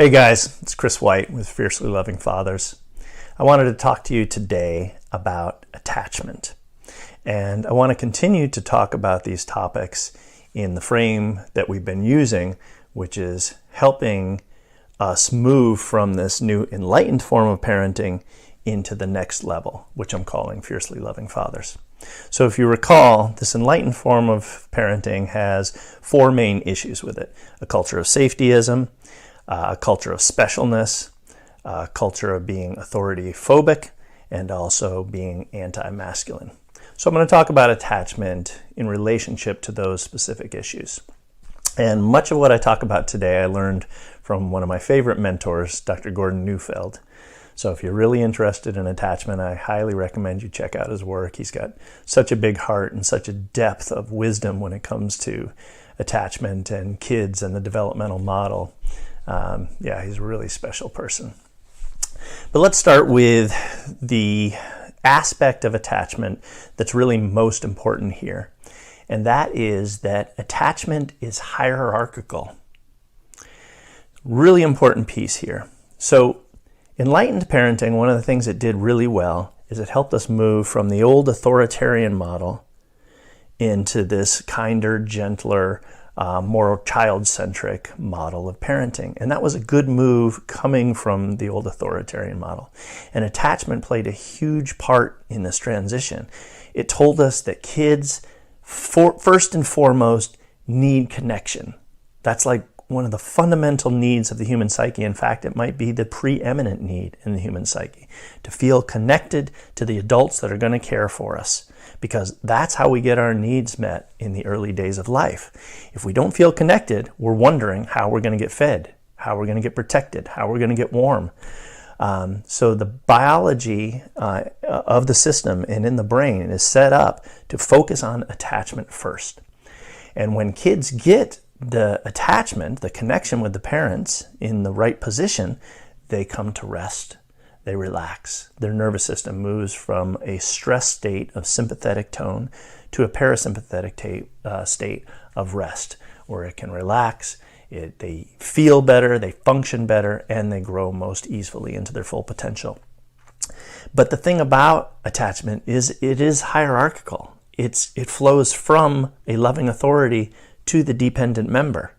Hey guys, it's Chris White with Fiercely Loving Fathers. I wanted to talk to you today about attachment. And I want to continue to talk about these topics in the frame that we've been using, which is helping us move from this new enlightened form of parenting into the next level, which I'm calling Fiercely Loving Fathers. So if you recall, this enlightened form of parenting has four main issues with it: a culture of safetyism, a culture of specialness, a culture of being authority phobic, and also being anti-masculine. So I'm going to talk about attachment in relationship to those specific issues. And much of what I talk about today I learned from one of my favorite mentors, Dr. Gordon Neufeld. So if you're really interested in attachment, I highly recommend you check out his work. He's got such a big heart and such a depth of wisdom when it comes to attachment and kids and the developmental model. He's a really special person. But let's start with the aspect of attachment that's really most important here. And that is that attachment is hierarchical. Really important piece here. So enlightened parenting, one of the things it did really well is it helped us move from the old authoritarian model into this kinder, gentler, more child-centric model of parenting. And that was a good move coming from the old authoritarian model. And attachment played a huge part in this transition. It told us that kids, first and foremost, need connection. That's like one of the fundamental needs of the human psyche. In fact, it might be the preeminent need in the human psyche, to feel connected to the adults that are going to care for us, because that's how we get our needs met in the early days of life. If we don't feel connected, we're wondering how we're going to get fed, how we're going to get protected, how we're going to get warm. So the biology of the system and in the brain is set up to focus on attachment first. And when kids get the attachment, the connection with the parents in the right position, they come to rest. They relax. Their nervous system moves from a stress state of sympathetic tone to a parasympathetic state of rest, where it can relax, they feel better, they function better, and they grow most easily into their full potential. But the thing about attachment is it is hierarchical. It flows from a loving authority to the dependent member.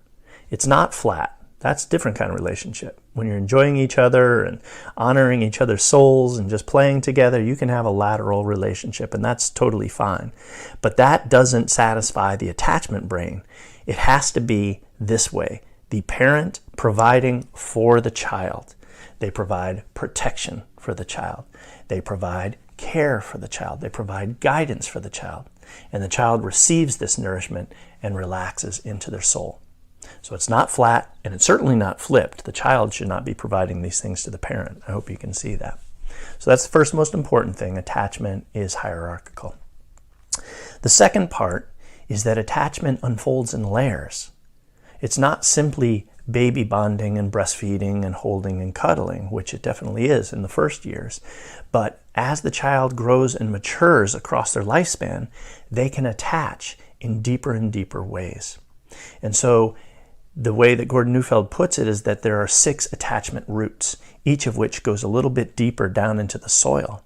It's not flat. That's a different kind of relationship. When you're enjoying each other and honoring each other's souls and just playing together, you can have a lateral relationship, and that's totally fine. But that doesn't satisfy the attachment brain. It has to be this way: the parent providing for the child. They provide protection for the child. They provide care for the child. They provide guidance for the child. And the child receives this nourishment and relaxes into their soul. So it's not flat, and it's certainly not flipped. The child should not be providing these things to the parent. I hope you can see that. So that's the first most important thing. Attachment is hierarchical. The second part is that attachment unfolds in layers. It's not simply baby bonding and breastfeeding and holding and cuddling, which it definitely is in the first years. But as the child grows and matures across their lifespan, they can attach in deeper and deeper ways. And so the way that Gordon Neufeld puts it is that there are 6 attachment roots, each of which goes a little bit deeper down into the soil.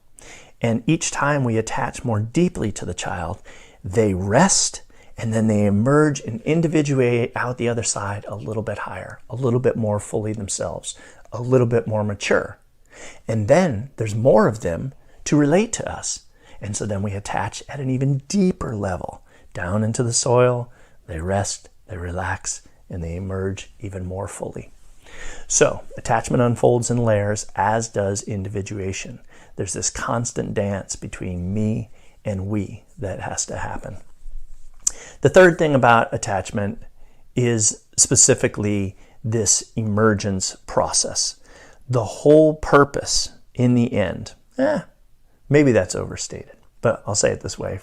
And each time we attach more deeply to the child, they rest, and then they emerge and individuate out the other side a little bit higher, a little bit more fully themselves, a little bit more mature. And then there's more of them to relate to us. And so then we attach at an even deeper level, down into the soil. They rest, they relax, and they emerge even more fully. So attachment unfolds in layers, as does individuation. There's this constant dance between me and we that has to happen. The third thing about attachment is specifically this emergence process. The whole purpose in the end, maybe that's overstated, but I'll say it this way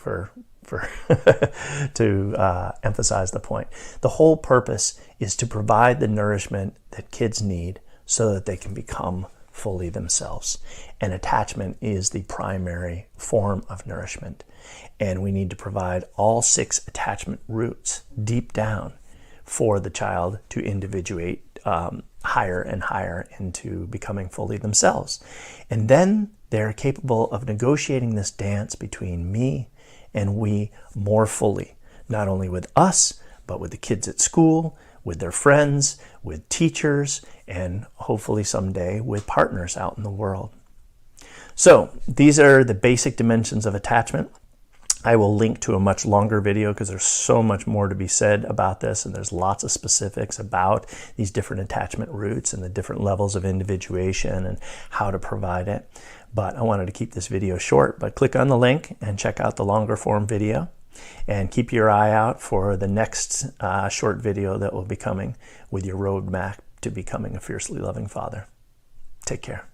to emphasize the point. The whole purpose is to provide the nourishment that kids need so that they can become fully themselves. And attachment is the primary form of nourishment. And we need to provide all 6 attachment roots deep down for the child to individuate higher and higher into becoming fully themselves. And then they're capable of negotiating this dance between me and we more fully, not only with us, but with the kids at school, with their friends, with teachers, and hopefully someday with partners out in the world. So these are the basic dimensions of attachment. I will link to a much longer video because there's so much more to be said about this, and there's lots of specifics about these different attachment roots and the different levels of individuation and how to provide it. But I wanted to keep this video short, but click on the link and check out the longer form video, and keep your eye out for the next short video that will be coming with your roadmap to becoming a fiercely loving father. Take care.